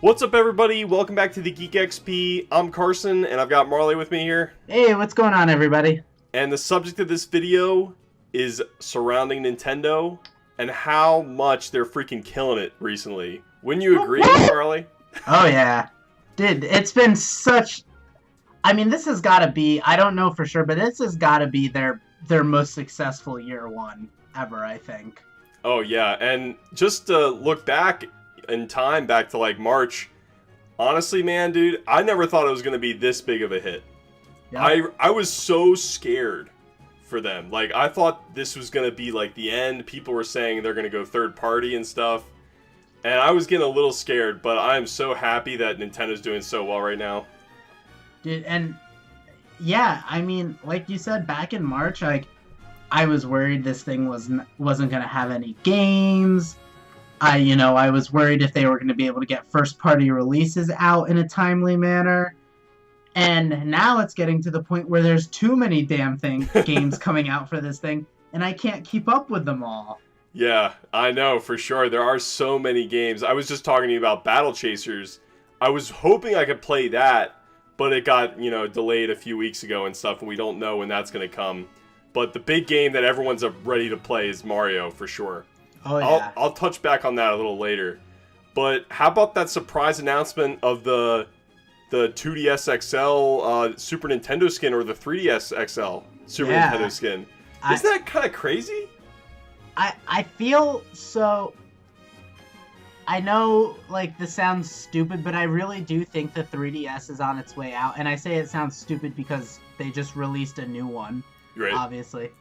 What's up, everybody? Welcome back to the Geek XP. I'm Carson, and I've got Marley with me here. Hey, what's going on, everybody? And the subject of this video is surrounding Nintendo and how much they're freaking killing it recently. Wouldn't you agree, Marley? Oh, yeah. Dude, it's been such... I mean, this has got to be... I don't know for sure, but this has got to be their most successful year one ever, I think. Oh, yeah. And just to look back in time, back to, like, March, honestly, man, dude, I never thought it was going to be this big of a hit. Yep. I was so scared for them. Like, I thought this was going to be, like, the end. People were saying they're going to go third party and stuff. And I was getting a little scared, but I'm so happy that Nintendo's doing so well right now. Dude, and yeah, I mean, like you said, back in March, like, I was worried this thing wasn't going to have any games. I was worried if they were going to be able to get first-party releases out in a timely manner. And now it's getting to the point where there's too many damn games coming out for this thing, and I can't keep up with them all. Yeah, I know, for sure. There are so many games. I was just talking to you about Battle Chasers. I was hoping I could play that, but it got, delayed a few weeks ago and stuff, and we don't know when that's going to come. But the big game that everyone's ready to play is Mario, for sure. Oh, yeah. I'll touch back on that a little later. But how about that surprise announcement of the 2DS XL Super Nintendo skin, or the 3DS XL Super Nintendo skin? Isn't that kind of crazy? I feel so... I know, like, this sounds stupid, but I really do think the 3DS is on its way out. And I say it sounds stupid because they just released a new one, right, obviously.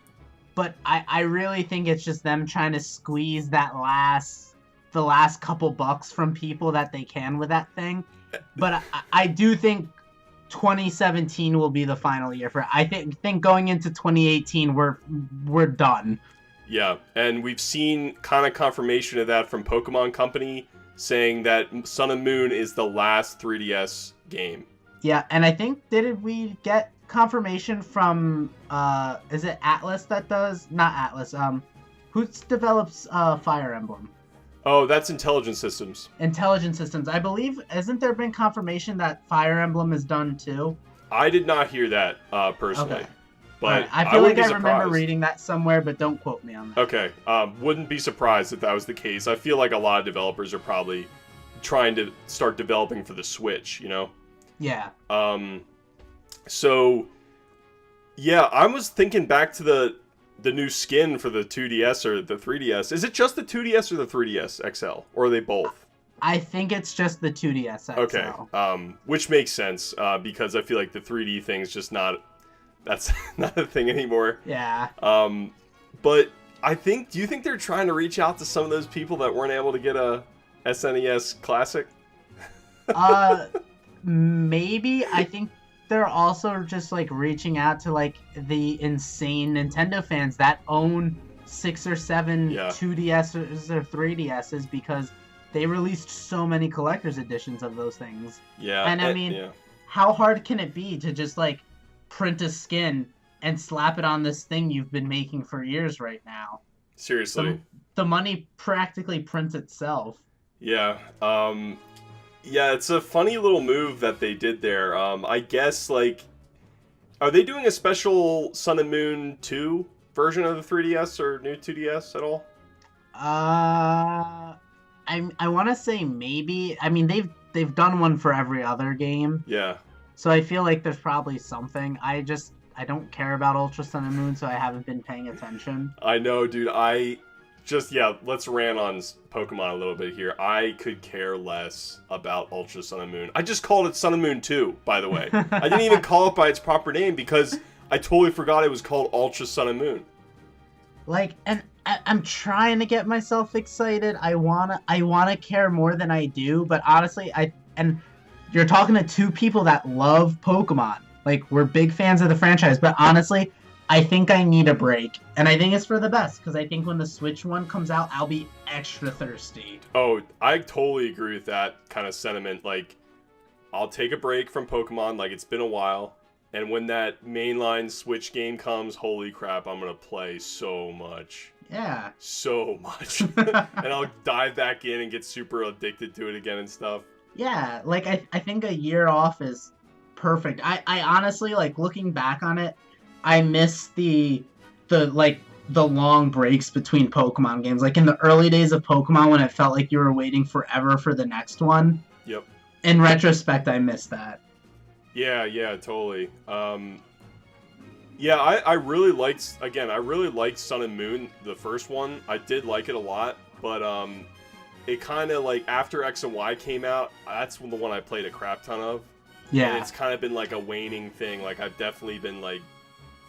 But I really think it's just them trying to squeeze the last couple bucks from people that they can with that thing. But I do think 2017 will be the final year for it. I think going into 2018 we're done. Yeah, and we've seen kind of confirmation of that from Pokemon Company, saying that Sun and Moon is the last 3DS game. Yeah, and I think, did we get confirmation from, is it Atlas that does? Not Atlas, who develops Fire Emblem? Oh, that's Intelligent Systems. Intelligent Systems. I believe, hasn't there been confirmation that Fire Emblem is done too? I did not hear that, personally. Okay. But right. I feel like I remember reading that somewhere, but don't quote me on that. Okay. Wouldn't be surprised if that was the case. I feel like a lot of developers are probably trying to start developing for the Switch, Yeah. So, yeah, I was thinking back to the new skin for the 2DS or the 3DS. Is it just the 2DS or the 3DS XL? Or are they both? I think it's just the 2DS XL. Okay. Which makes sense, because I feel like the 3D thing's just that's not a thing anymore. Yeah. But do you think they're trying to reach out to some of those people that weren't able to get a SNES Classic? Maybe. I think they're also just, like, reaching out to, like, the insane Nintendo fans that own 6 or 7 2DSs or 3DSs, because they released so many collector's editions of those things. Yeah. And I mean, how hard can it be to just, like, print a skin and slap it on this thing you've been making for years right now? Seriously. The money practically prints itself. Yeah. Yeah, it's a funny little move that they did there. I guess, like, are they doing a special Sun and Moon 2 version of the 3DS or new 2DS at all? I want to say maybe. I mean, they've done one for every other game. Yeah. So I feel like there's probably something. I don't care about Ultra Sun and Moon, so I haven't been paying attention. I know, dude. Let's rant on Pokemon a little bit here. I could care less about Ultra Sun and Moon. I just called it Sun and Moon 2, by the way. I didn't even call it by its proper name because I totally forgot it was called Ultra Sun and Moon. Like, and I'm trying to get myself excited. I wanna care more than I do, but honestly, and you're talking to two people that love Pokemon. Like, we're big fans of the franchise, but honestly, I think I need a break. And I think it's for the best, because I think when the Switch one comes out, I'll be extra thirsty. Oh, I totally agree with that kind of sentiment. Like, I'll take a break from Pokemon, like, it's been a while. And when that mainline Switch game comes, holy crap, I'm going to play so much. Yeah. So much. And I'll dive back in and get super addicted to it again and stuff. Yeah, like I think a year off is perfect. I honestly like looking back on it, I miss the like the long breaks between Pokemon games. Like in the early days of Pokemon when it felt like you were waiting forever for the next one. Yep. In retrospect, I miss that. Yeah, yeah, totally. Yeah, I really liked, again, I really liked Sun and Moon, the first one. I did like it a lot, but it kind of like after X and Y came out, that's the one I played a crap ton of. Yeah. And it's kind of been like a waning thing. Like I've definitely been like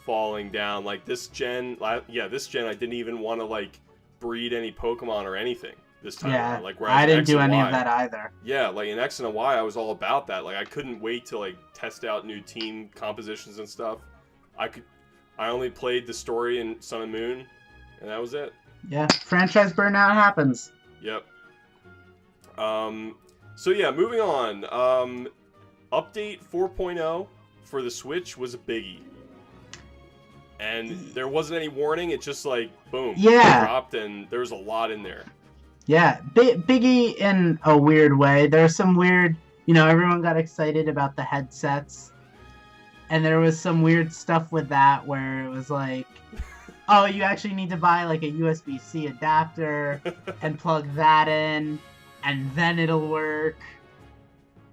falling down. Like this gen, this gen, I didn't even want to like breed any Pokemon or anything this time. Yeah. Around. Like whereas I didn't X do and any Y, of that either. yeah, like in X and Y, I was all about that. Like I couldn't wait to like test out new team compositions and stuff. I only played the story in Sun and Moon, and that was it. Yeah, franchise burnout happens. Yep. So yeah, moving on. Update 4.0 for the Switch was a biggie. And there wasn't any warning, it just like, boom, dropped, and there was a lot in there. Yeah, biggie in a weird way. There's some weird, everyone got excited about the headsets. And there was some weird stuff with that where it was like, oh, you actually need to buy like a USB-C adapter and plug that in, and then it'll work.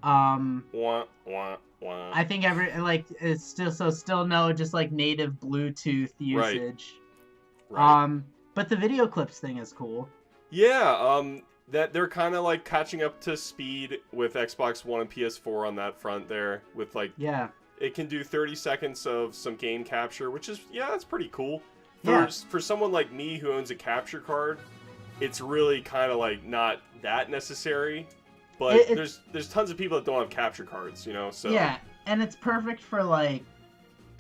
Wah, wah, wah. I think it's still no just like native Bluetooth usage. Right. But the video clips thing is cool. Yeah, that they're kind of like catching up to speed with Xbox One and PS4 on that front there with like it can do 30 seconds of some game capture, which is that's pretty cool. For someone like me who owns a capture card, it's really kind of like not that necessary. But there's tons of people that don't have capture cards, so yeah, and it's perfect for like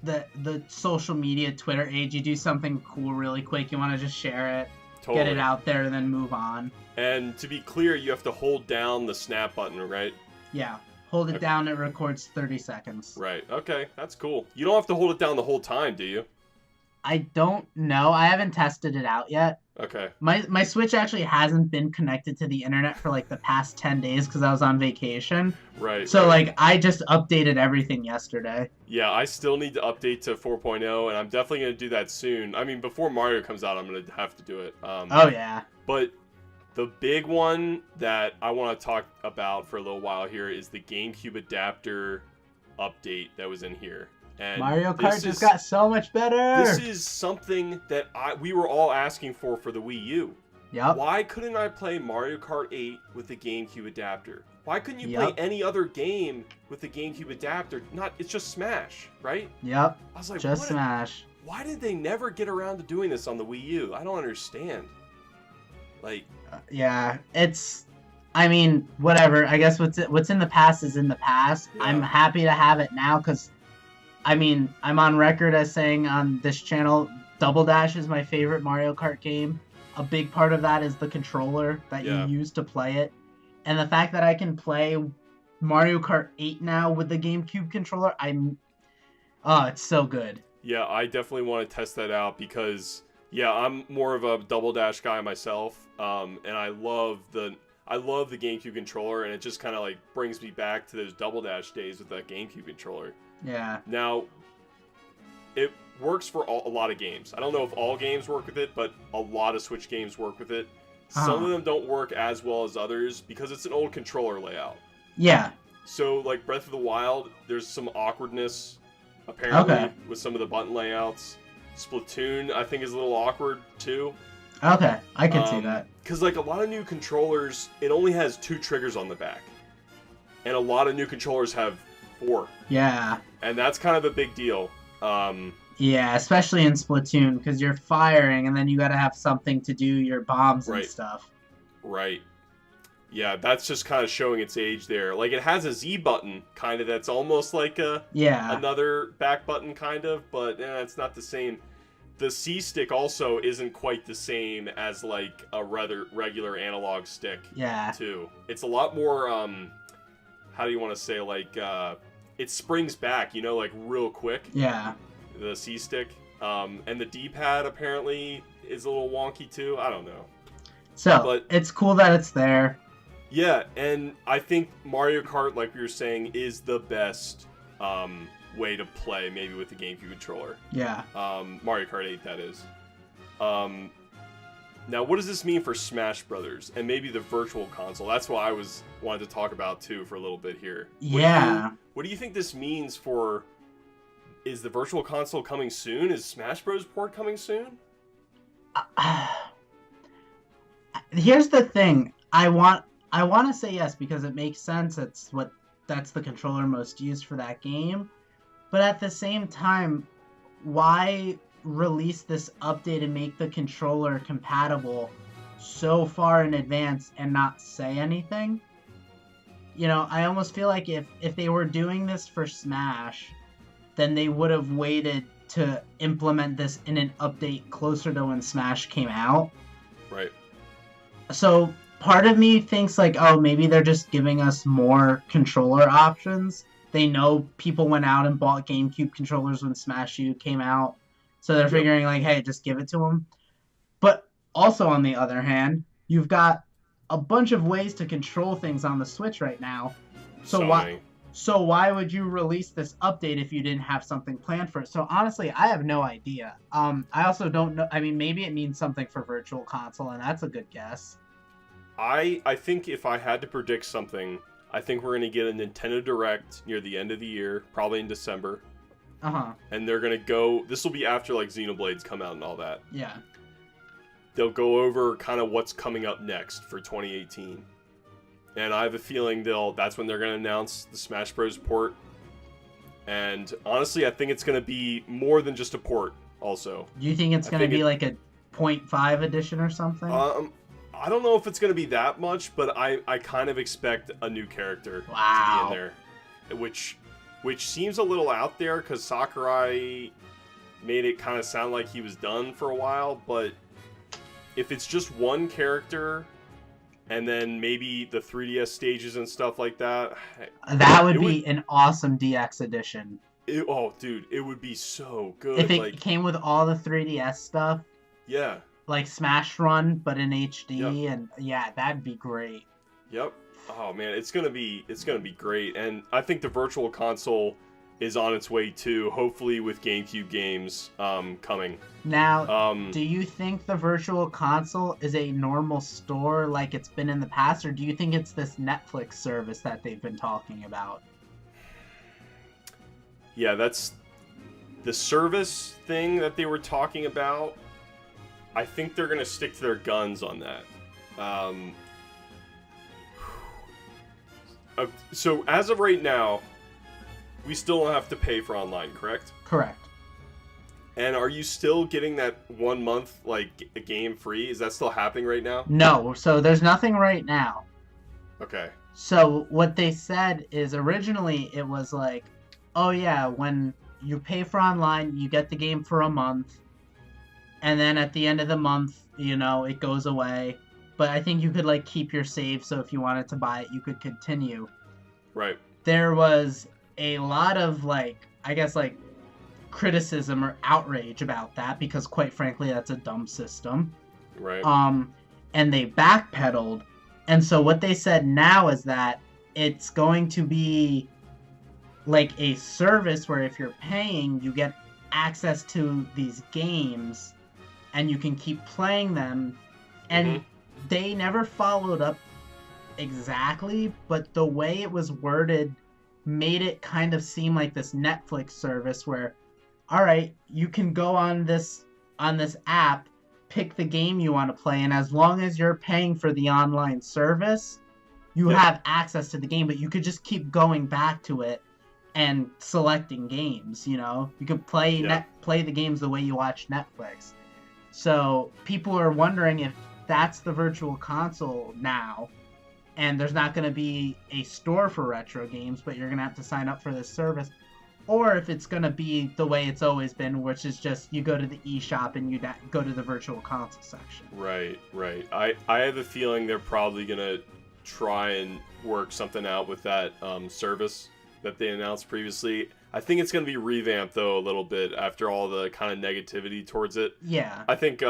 the social media Twitter age. You do something cool really quick, you want to just share it, get it out there, and then move on. And to be clear, you have to hold down the snap button, right? Yeah, hold it down, it records 30 seconds. Right, okay, that's cool. You don't have to hold it down the whole time, do you? I don't know. I haven't tested it out yet. Okay. My Switch actually hasn't been connected to the internet for like the past 10 days because I was on vacation. Right. So like I just updated everything yesterday. Yeah, I still need to update to 4.0, and I'm definitely going to do that soon. I mean, before Mario comes out, I'm going to have to do it. Oh, yeah. But the big one that I want to talk about for a little while here is the GameCube adapter update that was in here. And Mario Kart just got so much better. This is something that we were all asking for the Wii U. Yep. Why couldn't I play Mario Kart 8 with the GameCube adapter? Why couldn't you play any other game with the GameCube adapter? It's just Smash, right? Yep. I was like, just Smash. Why did they never get around to doing this on the Wii U? I don't understand. Like, yeah, I mean, whatever. I guess what's in the past is in the past. Yeah. I'm happy to have it now because, I mean, I'm on record as saying on this channel, Double Dash is my favorite Mario Kart game. A big part of that is the controller that you use to play it. And the fact that I can play Mario Kart 8 now with the GameCube controller, it's so good. Yeah, I definitely want to test that out because, I'm more of a Double Dash guy myself. And I love the GameCube controller, and it just kind of like brings me back to those Double Dash days with that GameCube controller. Yeah. Now, it works for a lot of games. I don't know if all games work with it, but a lot of Switch games work with it. Some of them don't work as well as others because it's an old controller layout. Yeah. So, like Breath of the Wild, there's some awkwardness, apparently, with some of the button layouts. Splatoon, I think, is a little awkward, too. Okay, I can see that. Because, like, a lot of new controllers, it only has 2 triggers on the back. And a lot of new controllers have 4. Yeah. And that's kind of a big deal. Yeah, especially in Splatoon, because you're firing, and then you gotta have something to do your bombs and stuff. Right. Yeah, that's just kind of showing its age there. Like, it has a Z button, kind of, that's almost like another back button, kind of, but it's not the same. The C stick also isn't quite the same as, like, a rather regular analog stick, too. It's a lot more, how do you want to say, like, it springs back, like, real quick. Yeah. The C stick. And the D-pad, apparently, is a little wonky, too. I don't know. So, it's cool that it's there. Yeah, and I think Mario Kart, like we were saying, is the best way to play, maybe with the GameCube controller. Yeah. Mario Kart 8, that is. Now, what does this mean for Smash Brothers and maybe the Virtual Console? That's what I wanted to talk about too for a little bit here. What do you think this means for? Is the Virtual Console coming soon? Is Smash Bros. Port coming soon? Here's the thing. I want to say yes because it makes sense. That's the controller most used for that game. But at the same time, why release this update and make the controller compatible so far in advance and not say anything? You know, I almost feel like if they were doing this for Smash, then they would have waited to implement this in an update closer to when Smash came out. Right. So part of me thinks like, oh, maybe they're just giving us more controller options. They know people went out and bought GameCube controllers when Smash U came out. So they're figuring like, hey, just give it to them. But also on the other hand, you've got a bunch of ways to control things on the Switch right now. So why would you release this update if you didn't have something planned for it? So honestly, I have no idea. I also don't know. I mean, maybe it means something for Virtual Console, and that's a good guess. I think if I had to predict something, I think we're going to get a Nintendo Direct near the end of the year, probably in December. Uh-huh. And they're going to go... This will be after, like, Xenoblades come out and all that. Yeah. They'll go over kind of what's coming up next for 2018. And I have a feeling that's when they're going to announce the Smash Bros. Port. And honestly, I think it's going to be more than just a port, also. Do you think it's going to be like a 0.5 edition or something? I don't know if it's going to be that much, but I kind of expect a new character to be in there. Which seems a little out there, because Sakurai made it kind of sound like he was done for a while, but if it's just one character... And then maybe the 3DS stages and stuff like that. That would be an awesome DX edition. Dude, it would be so good. If it came with all the 3DS stuff. Yeah. Like Smash Run, but in HD, yep. And yeah, that'd be great. Yep. Oh man, it's gonna be great, and I think the Virtual Console is on its way too. Hopefully with GameCube games coming. Now, do you think the Virtual Console is a normal store like it's been in the past, or do you think it's this Netflix service that they've been talking about? Yeah, that's the service thing that they were talking about. I think they're gonna stick to their guns on that. So as of right now, we still don't have to pay for online, correct? Correct. And are you still getting that 1 month, like, a game free? Is that still happening right now? No, so there's nothing right now. Okay. So what they said is originally it was like, oh yeah, when you pay for online, you get the game for a month. And then at the end of the month, you know, it goes away. But I think you could, like, keep your save, so if you wanted to buy it, you could continue. Right. There was a lot of, like, I guess, like, criticism or outrage about that, because quite frankly, that's a dumb system. Right. And they backpedaled. And so what they said now is that it's going to be like a service where if you're paying, you get access to these games and you can keep playing them. And they never followed up exactly, but the way it was worded made it kind of seem like this Netflix service where, all right, you can go on this app, pick the game you want to play, and as long as you're paying for the online service, you have access to the game, but you could just keep going back to it and selecting games, you know? You could play the games the way you watch Netflix. So people are wondering if that's the Virtual Console now, and there's not going to be a store for retro games, but you're going to have to sign up for this service, or if it's going to be the way it's always been, which is just you go to the eShop and you go to the Virtual Console section. Right. I have a feeling they're probably going to try and work something out with that service that they announced previously. I think it's going to be revamped, though, a little bit after all the kind of negativity towards it. Yeah. I think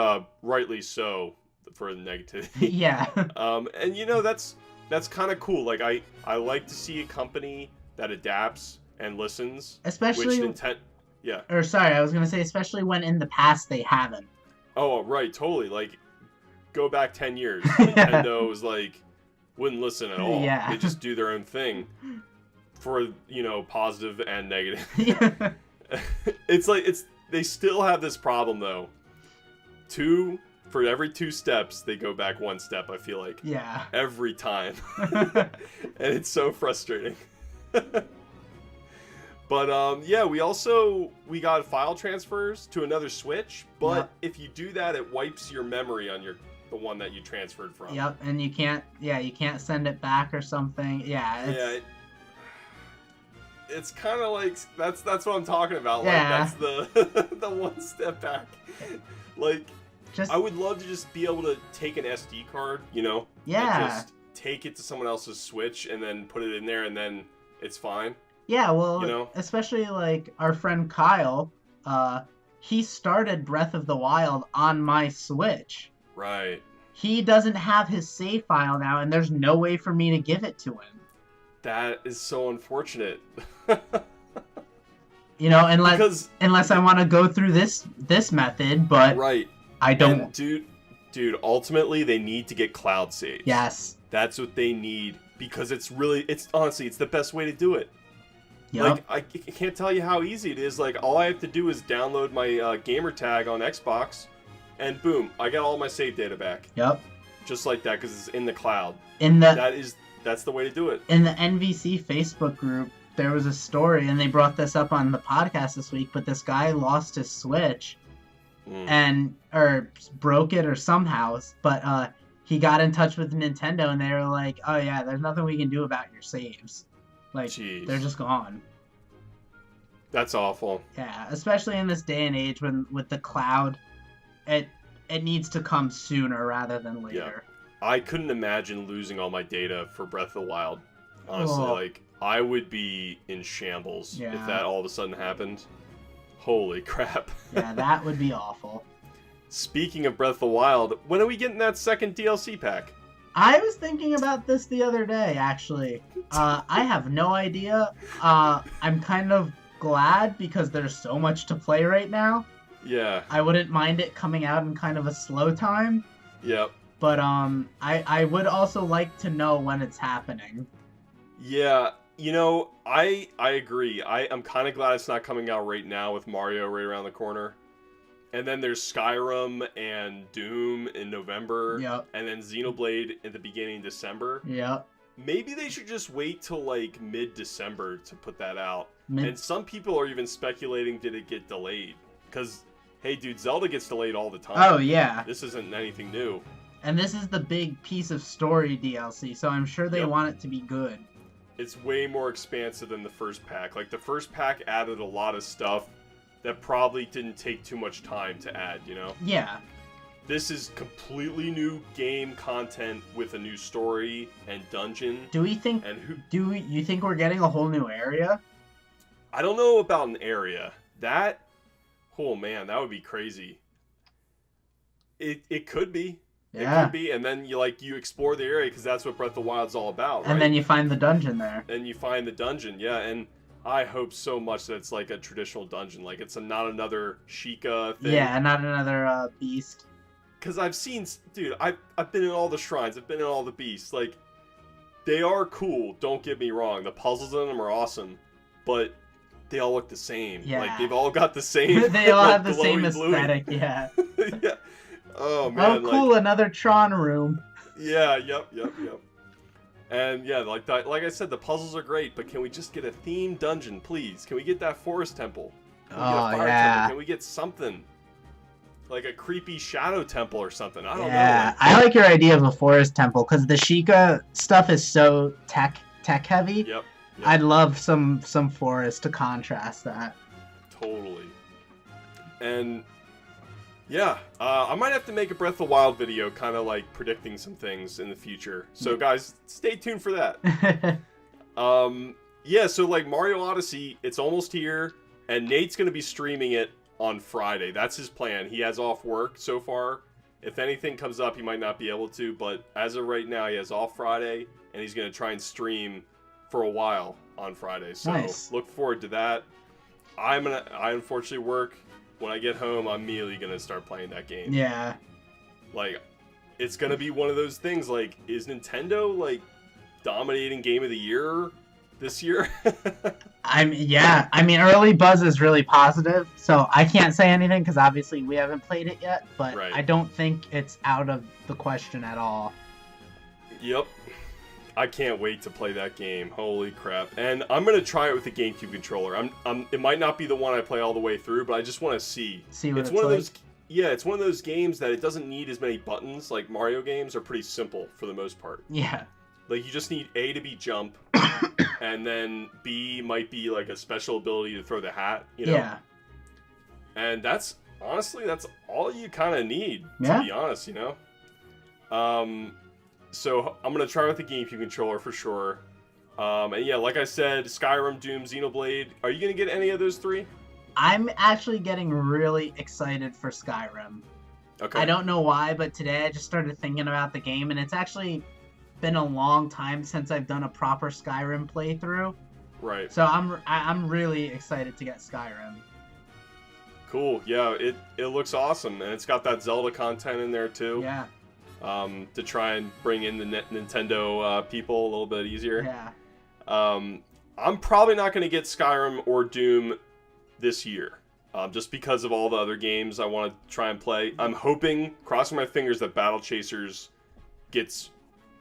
rightly so for the negativity. Yeah. And, you know, that's that's kind of cool. Like I like to see a company that adapts and listens. Especially, yeah. Or sorry, I was gonna say especially when in the past they haven't. Oh right, totally. Like go back 10 years. Nintendo was like wouldn't listen at all. Yeah. They just do their own thing for positive and negative. Yeah. It's like they still have this problem though. For every 2 steps, they go back 1 step, I feel like. Yeah. Every time. And it's so frustrating. But, yeah, we got file transfers to another Switch, but yep. if you do that, it wipes your memory on the one that you transferred from. Yep, and you can't send it back or something. Yeah, it's kind of like, that's what I'm talking about. Yeah. Like, that's the 1 step back. Like, I would love to just be able to take an SD card, Yeah. and just take it to someone else's Switch and then put it in there and then it's fine. Yeah, well, especially like our friend Kyle, he started Breath of the Wild on my Switch. Right. He doesn't have his save file now, and there's no way for me to give it to him. That is so unfortunate. Unless I want to go through this method, but right. I don't. And dude, ultimately they need to get cloud saves. Yes. That's what they need because it's honestly the best way to do it. Yep. Like I can't tell you how easy it is. Like all I have to do is download my gamer tag on Xbox, and boom, I got all my save data back. Yep. Just like that because it's in the cloud. That's the way to do it. In the NVC Facebook group, there was a story, and they brought this up on the podcast this week. But this guy lost his Switch. Or broke it or somehow, but he got in touch with Nintendo and they were like, oh yeah, there's nothing we can do about your saves. Like, jeez. They're just gone. That's awful. Yeah, especially in this day and age with the cloud, it needs to come sooner rather than later. Yeah. I couldn't imagine losing all my data for Breath of the Wild. Honestly, like, I would be in shambles if that all of a sudden happened. Holy crap. Yeah, that would be awful. Speaking of Breath of the Wild, when are we getting that second DLC pack? I was thinking about this the other day, actually. I have no idea. I'm kind of glad because there's so much to play right now. Yeah. I wouldn't mind it coming out in kind of a slow time. Yep. But I would also like to know when it's happening. Yeah. I agree. I'm kind of glad it's not coming out right now with Mario right around the corner. And then there's Skyrim and Doom in November. Yep. And then Xenoblade in the beginning of December. Yep. Maybe they should just wait till like mid-December to put that out. And some people are even speculating, did it get delayed? Because, hey dude, Zelda gets delayed all the time. Oh yeah. This isn't anything new. And this is the big piece of story DLC, so I'm sure they want it to be good. It's way more expansive than the first pack. Like, the first pack added a lot of stuff that probably didn't take too much time to add, Yeah. This is completely new game content with a new story and dungeon. Do you think we're getting a whole new area? I don't know about an area. Oh man, that would be crazy. It could be. Yeah. It could be, and then you explore the area because that's what Breath of the Wild's all about, right? And then you find the dungeon there. And you find the dungeon, yeah, and I hope so much that it's like a traditional dungeon, like it's not another Sheikah thing. Yeah, not another beast. Because I've seen, dude, I've been in all the shrines, I've been in all the beasts, like, they are cool, don't get me wrong, the puzzles in them are awesome, but they all look the same. Yeah. Like, they've all got the same. They all have the same aesthetic, yeah. Yeah. Oh man! Oh, cool! Another Tron room. Yeah. Yep. And yeah, like I said, the puzzles are great, but can we just get a themed dungeon, please? Can we get that forest temple? Can we get a fire temple? Can we get something like a creepy shadow temple or something? I don't know. Yeah, I like your idea of a forest temple because the Sheikah stuff is so tech heavy. Yep. I'd love some forest to contrast that. Totally. And yeah, I might have to make a Breath of the Wild video kind of like predicting some things in the future. So guys, stay tuned for that. Yeah, so like Mario Odyssey, it's almost here, and Nate's going to be streaming it on Friday. That's his plan. He has off work so far. If anything comes up, he might not be able to, but as of right now, he has off Friday, and he's going to try and stream for a while on Friday. So nice. Look forward to that. I unfortunately work. When I get home, I'm immediately going to start playing that game. Yeah. Like, it's going to be one of those things, like, is Nintendo, like, dominating Game of the Year this year? I mean, early buzz is really positive, so I can't say anything because obviously we haven't played it yet, but right. I don't think it's out of the question at all. Yep. I can't wait to play that game. Holy crap. And I'm going to try it with the GameCube controller. It might not be the one I play all the way through, but I just want to see. See what it's one like. Of those, yeah, it's one of those games that it doesn't need as many buttons. Like Mario games are pretty simple for the most part. Yeah. Like you just need A to be jump, and then B might be like a special ability to throw the hat, you know? Yeah. And that's all you kind of need, yeah. to be honest, you know? So I'm going to try with the GameCube controller for sure. And yeah, like I said, Skyrim, Doom, Xenoblade. Are you going to get any of those three? I'm actually getting really excited for Skyrim. Okay. I don't know why, but today I just started thinking about the game, and it's actually been a long time since I've done a proper Skyrim playthrough. Right. So I'm really excited to get Skyrim. Cool. Yeah, it looks awesome, and it's got that Zelda content in there too. Yeah. To try and bring in the Nintendo people a little bit easier. Yeah. I'm probably not going to get Skyrim or Doom this year, just because of all the other games I want to try and play. I'm hoping, crossing my fingers, that Battle Chasers gets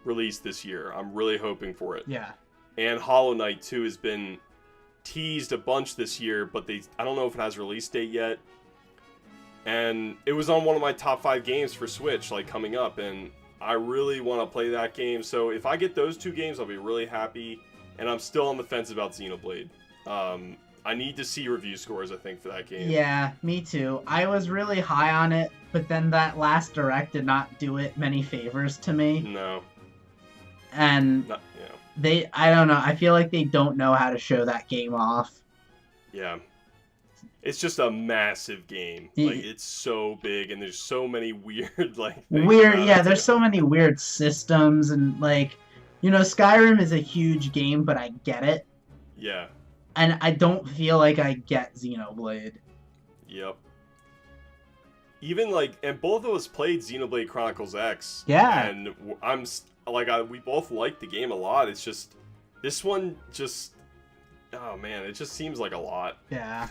released this year. I'm really hoping for it. Yeah. And Hollow Knight 2 has been teased a bunch this year, but I don't know if it has a release date yet. And it was on one of my top 5 games for Switch, like, coming up, and I really want to play that game. So if I get those 2 games, I'll be really happy. And I'm still on the fence about Xenoblade. I need to see review scores, I think, for that game. Yeah, me too. I was really high on it, but then that last direct did not do it many favors to me. No. And yeah. I don't know, I feel like they don't know how to show that game off. Yeah. It's just a massive game. Like, it's so big, and there's so many weird, like, things there's so many weird systems, and, like, you know, Skyrim is a huge game, but I get it. Yeah. And I don't feel like I get Xenoblade. Yep. Even, like, and both of us played Xenoblade Chronicles X. Yeah. And we both liked the game a lot. It's just, this one just, oh man, it just seems like a lot. Yeah.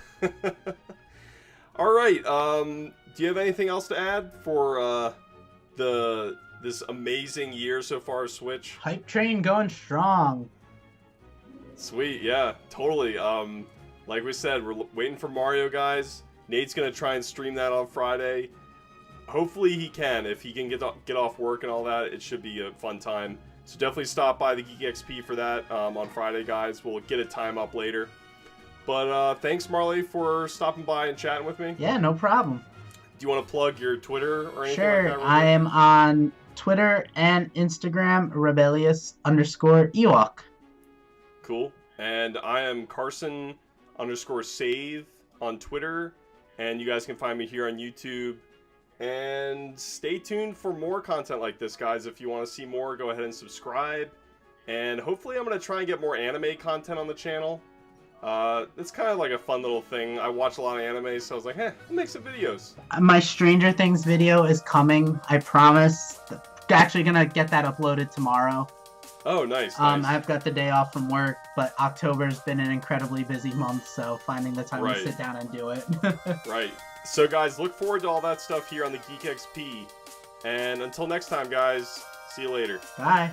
All right. Do you have anything else to add for this amazing year so far of Switch? Hype train going strong. Sweet, yeah, totally. Like we said, we're waiting for Mario, guys. Nate's gonna try and stream that on Friday. Hopefully he can. If he can get off work and all that, it should be a fun time. So definitely stop by the Geek XP for that on Friday, guys. We'll get a time up later. But thanks, Marley, for stopping by and chatting with me. Yeah, no problem. Do you want to plug your Twitter or anything sure, like that? I am on Twitter and Instagram, rebellious_Ewok. Cool. And I am Carson_save on Twitter. And you guys can find me here on YouTube. And stay tuned for more content like this, guys. If you want to see more, go ahead and subscribe. And hopefully I'm going to try and get more anime content on the channel. It's kind of like a fun little thing. I watch a lot of anime, so I was like, I'll make some videos. My Stranger Things video is coming, I promise. Actually gonna get that uploaded tomorrow. Oh, nice. I've got the day off from work, but October's been an incredibly busy month, so finding the time to sit down and do it. Right. So, guys, look forward to all that stuff here on the Geek XP. And until next time, guys, see you later. Bye.